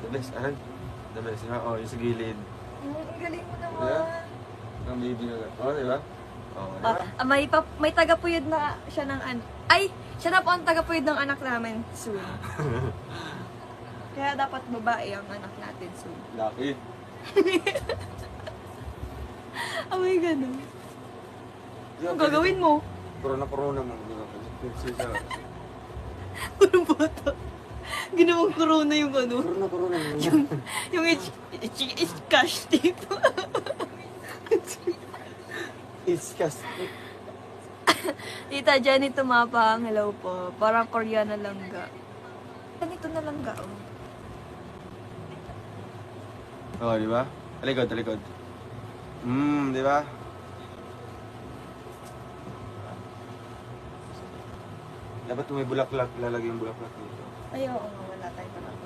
The best, aran. The best, di ba? Oh, yung sa gilid. Ang galing mo naman. Yeah. Ang baby na. Oh, di ba? Oh, di ba? May tagapuyod na siya ng ay, siya na po ang tagapuyod ng anak namin soon. Kaya dapat babae ang anak natin soon. Lucky. May ganun. Anong gagawin mo? Corona mo. Di ba? Anong bata? Ginawang corona yung ano. Corona. Yung it's cash tape. It's just... Tita Jenny Tumapang, hello po. Parang Koreana langga. Ganito na langga, oh. Oh, di ba? Talikod. Di ba? Dapat may bulaklak, lalagay yung bulaklak dito. Ay, oo nga, wala tayo pa lang.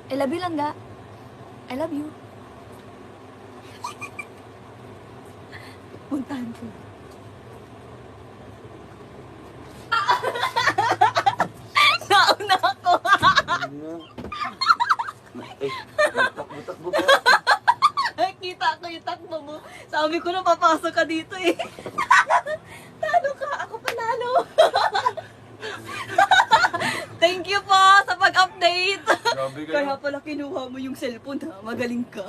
I love you, langga. I love you. Puntahan ko. Nauna ako. Ano? Takbo ba? Kita ko yung takbo mo. Sabi ko na papasok ka dito eh. Talo ka. Ako panalo. Thank you po sa pag-update. Grabe kayo. Kaya pala kinuha mo yung cellphone ha. Magaling ka.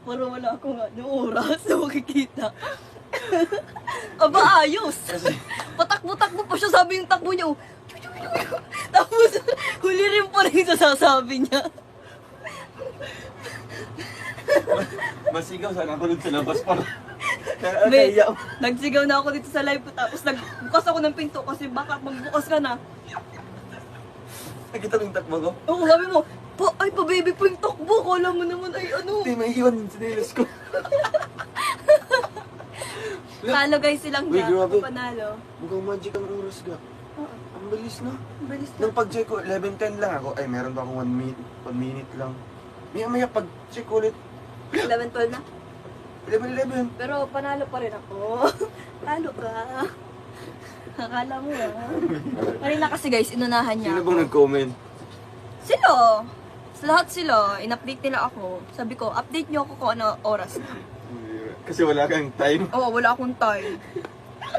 Para wala akong oras na makikita. Aba, ayos. Patakbo-takbo pa siya. Sabi yung takbo niya. Oh. Tapos, huli rin pa rin sa sasabi niya. Masigaw sana ako dun sa labas para. Be, nagsigaw na ako dito sa live ko. Tapos nagbukas ako ng pinto kasi baka magbukas ka na. Nakita mo yung takbo ko? Oo, sabi mo, ay pa-baby po yung takbo. Kala mo naman ay ano. Hindi, may iwan yung sinilas ko. Talo guys silang Uy, grabe. Ako panalo. Mukhang magic ang oras ga. Oo, Ang bilis na. bilis na. Nung pag-check ko, 11:10 lang ako. Ay, meron pa akong 1 minute lang. Maya pag-check ulit, 11-12 na. 11:11. Pero panalo pa rin ako. Talo ka. Akala mo Kanina kasi guys, inunahan niya Sino ako. bang nag-comment? Sila. Lahat sila. In-update nila ako. Sabi ko, update niyo ako kung ano oras na. Kasi wala kang time. Oo, wala akong time.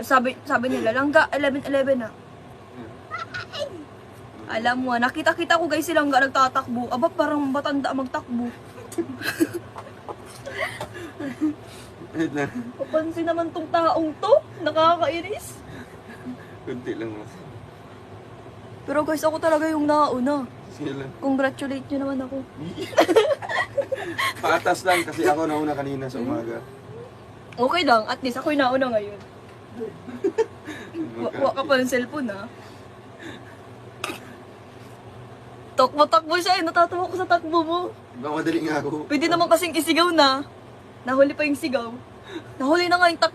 Sabi nila, langga, 11-11 na. Alam mo, nakita-kita ko guys silang nagtatakbo. Aba, parang matanda magtakbo. Wait na. Papansin naman tong taong to. Nakakainis. Kunti lang mas. Pero guys, ako talaga yung nauna. Sige lang. Congratulate nyo naman ako. Paatas lang kasi ako nauna kanina sa umaga. Okay lang, at least ako yung nauna ngayon. Wala ka pa ng cellphone ha. Takbo-takbo siya eh, natatawa ko sa takbo mo. Baka madali nga ako. Pwede naman kasing isigaw na. Nahuli pa yung sigaw. Nahuli na nga yung takbo.